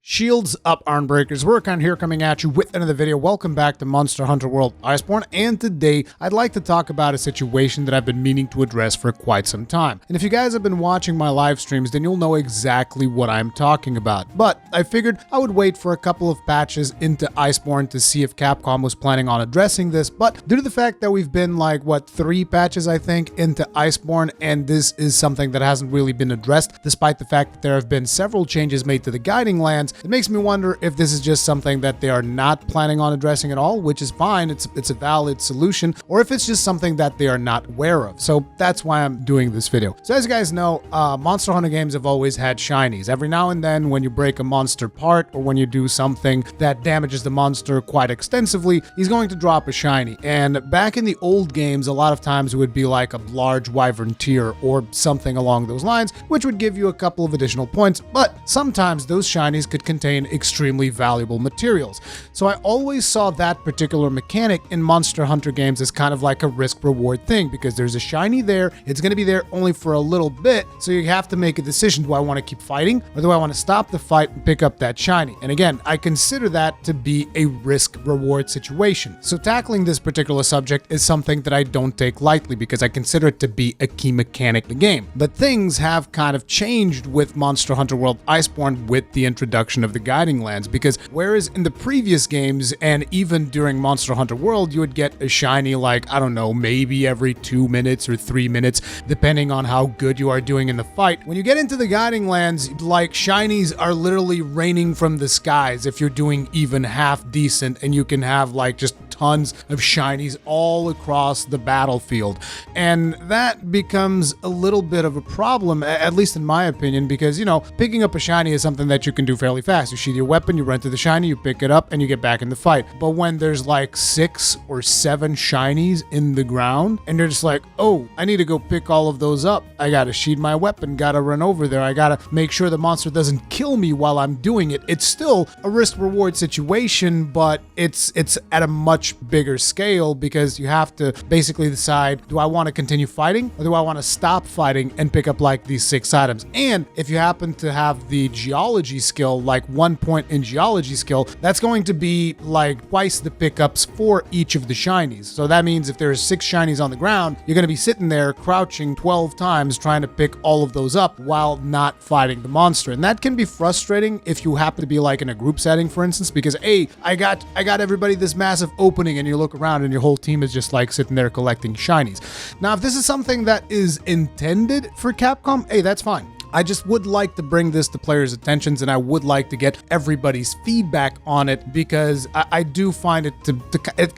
Shields up, Armbreakers. We're here coming at you with another video. Welcome back to Monster Hunter World Iceborne, and today I'd like to talk about a situation that I've been meaning to address for quite some time. And if you guys have been watching my live streams, then you'll know exactly what I'm talking about. But I figured I would wait for a couple of patches into Iceborne to see if Capcom was planning on addressing this, but due to the fact that we've been like, 3 patches I think into Iceborne, and this is something that hasn't really been addressed, despite the fact that there have been several changes made to the guiding lands, it makes me wonder if this is just something that they are not planning on addressing at all, which is fine, it's a valid solution, or if it's just something that they are not aware of. So that's why I'm doing this video. So as you guys know, Monster Hunter games have always had shinies. Every now and then when you break a monster part, or when you do something that damages the monster quite extensively, he's going to drop a shiny. And back in the old games, a lot of times it would be like a large wyvern tear or something along those lines, which would give you a couple of additional points, but sometimes those shinies could contain extremely valuable materials. So I always saw that particular mechanic in Monster Hunter games as kind of like a risk-reward thing, because there's a shiny there, it's going to be there only for a little bit, so you have to make a decision. Do I want to keep fighting, or do I want to stop the fight and pick up that shiny? And again, I consider that to be a risk-reward situation. So tackling this particular subject is something that I don't take lightly, because I consider it to be a key mechanic in the game. But things have kind of changed with Monster Hunter World Iceborne with the introduction of the guiding lands, because whereas in the previous games and even during Monster Hunter World, you would get a shiny like, I don't know, maybe every 2 minutes or 3 minutes, depending on how good you are doing in the fight. When you get into the guiding lands, like, shinies are literally raining from the skies if you're doing even half decent, and you can have like just tons of shinies all across the battlefield. And that becomes a little bit of a problem, at least in my opinion, because, you know, picking up a shiny is something that you can do fairly fast. You sheath your weapon, you run to the shiny, you pick it up, and you get back in the fight. But when there's like 6 or 7 shinies in the ground, and you're just like, oh, I need to go pick all of those up. I gotta sheath my weapon, gotta run over there, I gotta make sure the monster doesn't kill me while I'm doing it. It's still a risk-reward situation, but it's at a much bigger scale, because you have to basically decide, do I want to continue fighting, or do I want to stop fighting and pick up like these 6 items? And if you happen to have the Geology skill, like 1 point in Geology skill, that's going to be like twice the pickups for each of the shinies. So that means if there's 6 shinies on the ground, you're going to be sitting there crouching 12 times trying to pick all of those up while not fighting the monster. And that can be frustrating if you happen to be like in a group setting, for instance, because hey, I got everybody this massive opening, and you look around and your whole team is just like sitting there collecting shinies. Now, if this is something that is intended for Capcom, hey, that's fine. I just would like to bring this to players' attentions, and I would like to get everybody's feedback on it, because I do find it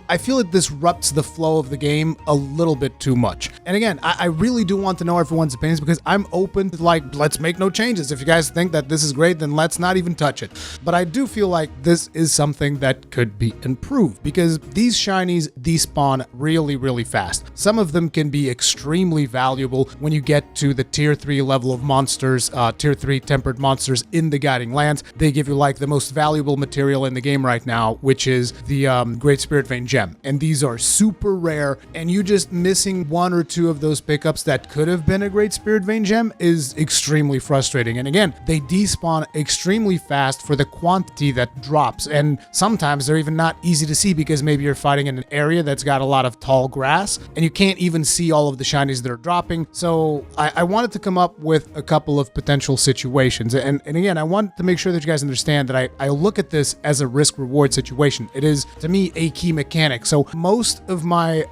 I feel it disrupts the flow of the game a little bit too much. And again, I really do want to know everyone's opinions, because I'm open to like, let's make no changes. If you guys think that this is great, then let's not even touch it. But I do feel like this is something that could be improved, because these shinies despawn really, really fast. Some of them can be extremely valuable when you get to the tier 3 level of monsters, tier 3 tempered monsters in the guiding lands. They give you like the most valuable material in the game right now, which is the Great Spirit Vein Gem. And these are super rare, and you just missing 1 or 2 of those pickups that could have been a Great Spirit Vein Gem is extremely frustrating. And again, they despawn extremely fast for the quantity that drops, and sometimes they're even not easy to see, because maybe you're fighting in an area that's got a lot of tall grass, and you can't even see all of the shinies that are dropping. So I wanted to come up with a couple of potential situations. And again, I want to make sure that you guys understand that I look at this as a risk-reward situation. It is, to me, a key mechanic. So most of my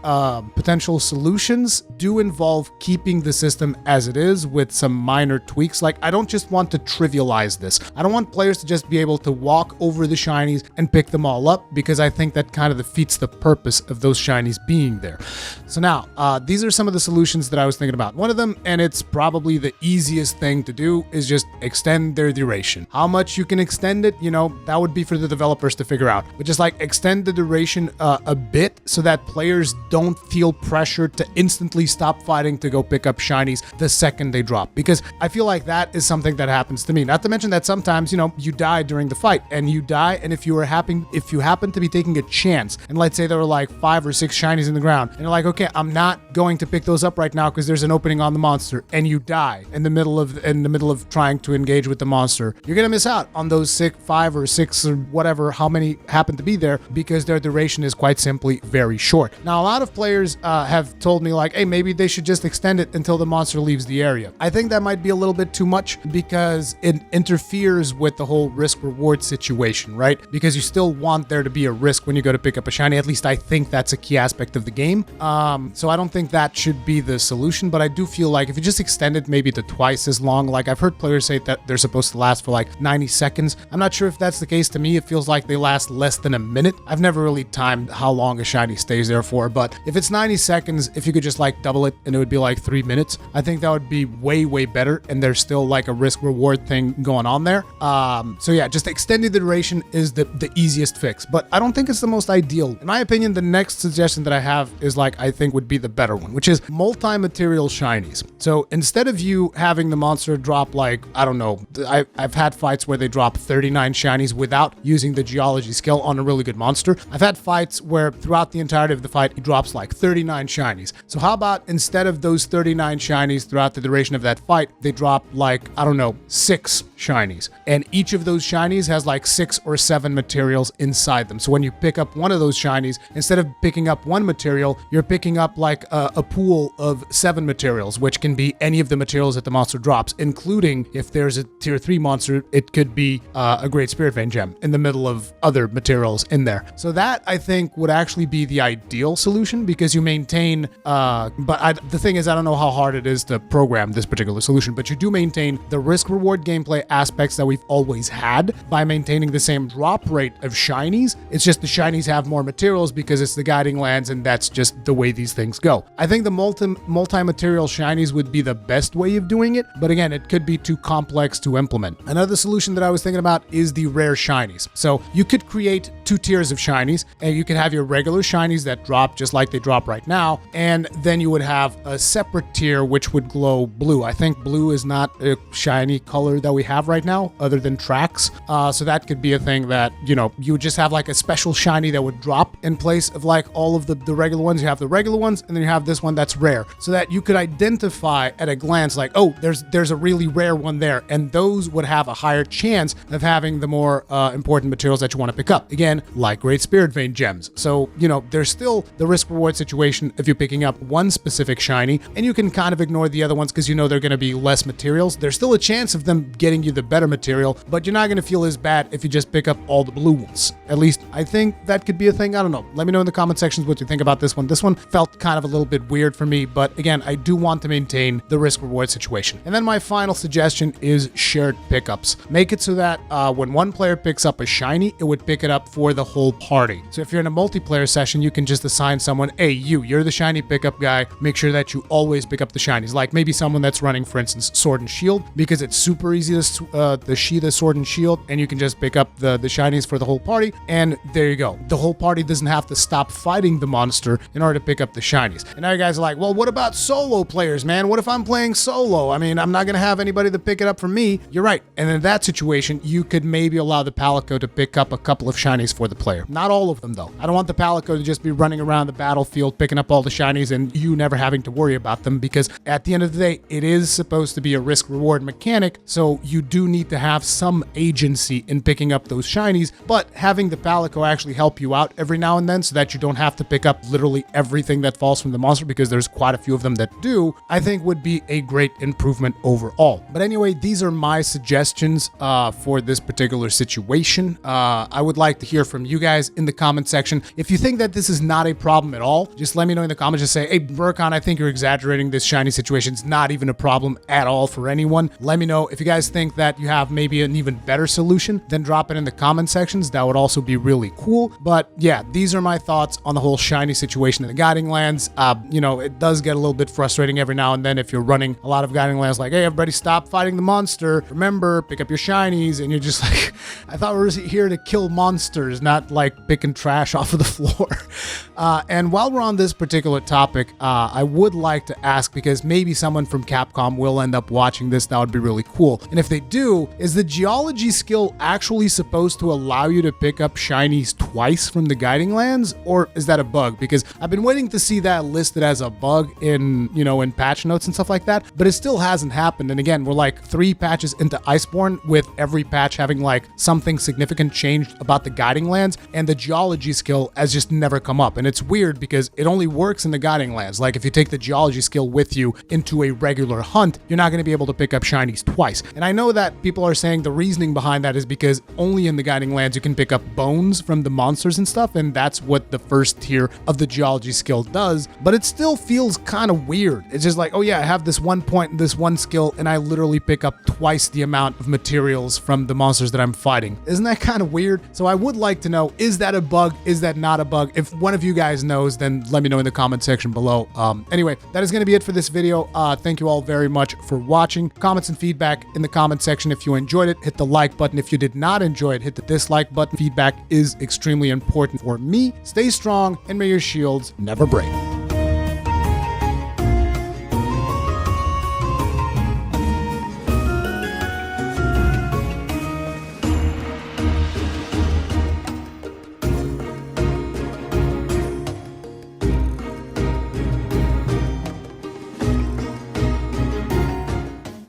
potential solutions do involve keeping the system as it is with some minor tweaks. Like, I don't just want to trivialize this. I don't want players to just be able to walk over the shinies and pick them all up, because I think that kind of defeats the purpose of those shinies being there. So now, these are some of the solutions that I was thinking about. One of them, and it's probably the easiest thing to do, is just extend their duration. How much you can extend it, you know, that would be for the developers to figure out. But just like extend the duration a bit, so that players don't feel pressured to instantly stop fighting to go pick up shinies the second they drop. Because I feel like that is something that happens to me. Not to mention that sometimes, you know, you die during the fight, and if you happen to be taking a chance, and let's say there were like 5 or 6 shinies in the ground, and you're like, okay, I'm not going to pick those up right now because there's an opening on the monster, and you die in the middle of in the middle of trying to engage with the monster, you're going to miss out on those 5 or 6 or whatever, how many happen to be there, because their duration is quite simply very short. Now, a lot of players have told me like, hey, maybe they should just extend it until the monster leaves the area. I think that might be a little bit too much because it interferes with the whole risk-reward situation, right? Because you still want there to be a risk when you go to pick up a shiny. At least I think that's a key aspect of the game. So I don't think that should be the solution, but I do feel like if you just extend it maybe to twice as long, like I've heard players say that they're supposed to last for like 90 seconds. I'm not sure if that's the case. To me, it feels like they last less than a minute. I've never really timed how long a shiny stays there for, but if it's 90 seconds, if you could just like double it and it would be like 3 minutes, I think that would be way, way better. And there's still like a risk reward thing going on there. So yeah, just extending the duration is the easiest fix, but I don't think it's the most ideal. In my opinion, the next suggestion that I have is like, I think would be the better one, which is multi-material shinies. So instead of you having the monster drop like, I don't know, I've had fights where they drop 39 shinies without using the Geology skill on a really good monster. I've had fights where throughout the entirety of the fight, it drops like 39 shinies. So how about instead of those 39 shinies throughout the duration of that fight, they drop like, I don't know, 6 shinies. And each of those shinies has like 6 or 7 materials inside them. So when you pick up one of those shinies, instead of picking up one material, you're picking up like a pool of 7 materials, which can be any of the materials that the monster drops, including if there's a tier 3 monster, it could be a Great Spirit Vein gem in the middle of other materials in there. So that I think would actually be the ideal solution because you maintain, the thing is, I don't know how hard it is to program this particular solution, but you do maintain the risk reward gameplay aspects that we've always had by maintaining the same drop rate of shinies. It's just the shinies have more materials because it's the guiding lands, and that's just the way these things go. I think the multi-material shinies would be the best way of doing it, but again, it could be too complex to implement. Another solution that I was thinking about is the rare shinies. So you could create 2 tiers of shinies, and you could have your regular shinies that drop just like they drop right now, and then you would have a separate tier which would glow blue. I think blue is not a shiny color that we have right now other than tracks, so that could be a thing that, you know, you would just have like a special shiny that would drop in place of like all of the regular ones. You have the regular ones, and then you have this one that's rare, so that you could identify at a glance like, oh, there's a really rare one there, and those would have a higher chance of having the more important materials that you want to pick up. Again, like Great Spirit Vein gems. So, you know, there's still the risk reward situation if you're picking up one specific shiny, and you can kind of ignore the other ones because you know they're going to be less materials. There's still a chance of them getting you the better material, but you're not going to feel as bad if you just pick up all the blue ones. At least I think that could be a thing. I don't know. Let me know in the comment sections what you think about this one. This one felt kind of a little bit weird for me, but again, I do want to maintain the risk reward situation. And then my final suggestion is shared pickups. Make it so that when one player picks up a shiny, it would pick it up for the whole party. So if you're in a multiplayer session, you can just assign someone, hey, you're the shiny pickup guy. Make sure that you always pick up the shinies. Like maybe someone that's running, for instance, Sword and Shield, because it's super easy to sheath a Sword and Shield, and you can just pick up the shinies for the whole party, and there you go. The whole party doesn't have to stop fighting the monster in order to pick up the shinies. And now you guys are like, well, what about solo players, man? What if I'm playing solo? I mean, I'm not going to have anybody to pick it up for me. You're right. And in that situation, you could maybe allow the Palico to pick up a couple of shinies for the player. Not all of them, though. I don't want the Palico to just be running around the battlefield picking up all the shinies and you never having to worry about them, because at the end of the day, it is supposed to be a risk-reward mechanic, so you do need to have some agency in picking up those shinies, but having the Palico actually help you out every now and then so that you don't have to pick up literally everything that falls from the monster, because there's quite a few of them that do, I think would be a great improvement overall. But anyway, these are my suggestions for this particular situation. I would like to hear from you guys in the comment section. If you think that this is not a problem at all, just let me know in the comments. Just say, hey, Burkhan, I think you're exaggerating. This shiny situation is not even a problem at all for anyone. Let me know. If you guys think that you have maybe an even better solution, then drop it in the comment sections. That would also be really cool. But yeah, these are my thoughts on the whole shiny situation in the guiding lands. You know, it does get a little bit frustrating every now and then if you're running a lot of guiding lands like, hey, everybody stop fighting the monster. Remember, pick up your shinies. And you're just like, I thought we were here to kill monsters, not like picking trash off of the floor. And while we're on this particular topic, I would like to ask, because maybe someone from Capcom will end up watching this, that would be really cool. And if they do, is the Geology skill actually supposed to allow you to pick up shinies twice from the guiding lands, or is that a bug? Because I've been waiting to see that listed as a bug in, in patch notes and stuff like that, but it still hasn't happened. And again, we're like 3 patches into Iceborne, with every patch having like something significant changed about the guiding lands, and the Geology skill has just never come up. And it's weird because it only works in the guiding lands. Like if you take the Geology skill with you into a regular hunt, you're not going to be able to pick up shinies twice. And I know that people are saying the reasoning behind that is because only in the guiding lands you can pick up bones from the monsters and stuff, and that's what the first tier of the Geology skill does. But it still feels kind of weird. It's just like, oh yeah, I have this one point in this one skill, and I literally pick up twice the amount of materials from the monsters that I'm fighting. Isn't that kind of weird? So I would like to know, is that a bug? Is that not a bug? If one of you guys knows, then let me know in the comment section below. Anyway, that is going to be it for this video. Thank you all very much for watching. Comments and feedback in the comment section. If you enjoyed it, hit the like button. If you did not enjoy it, hit the dislike button. Feedback is extremely important for me. Stay strong, and may your shields never break.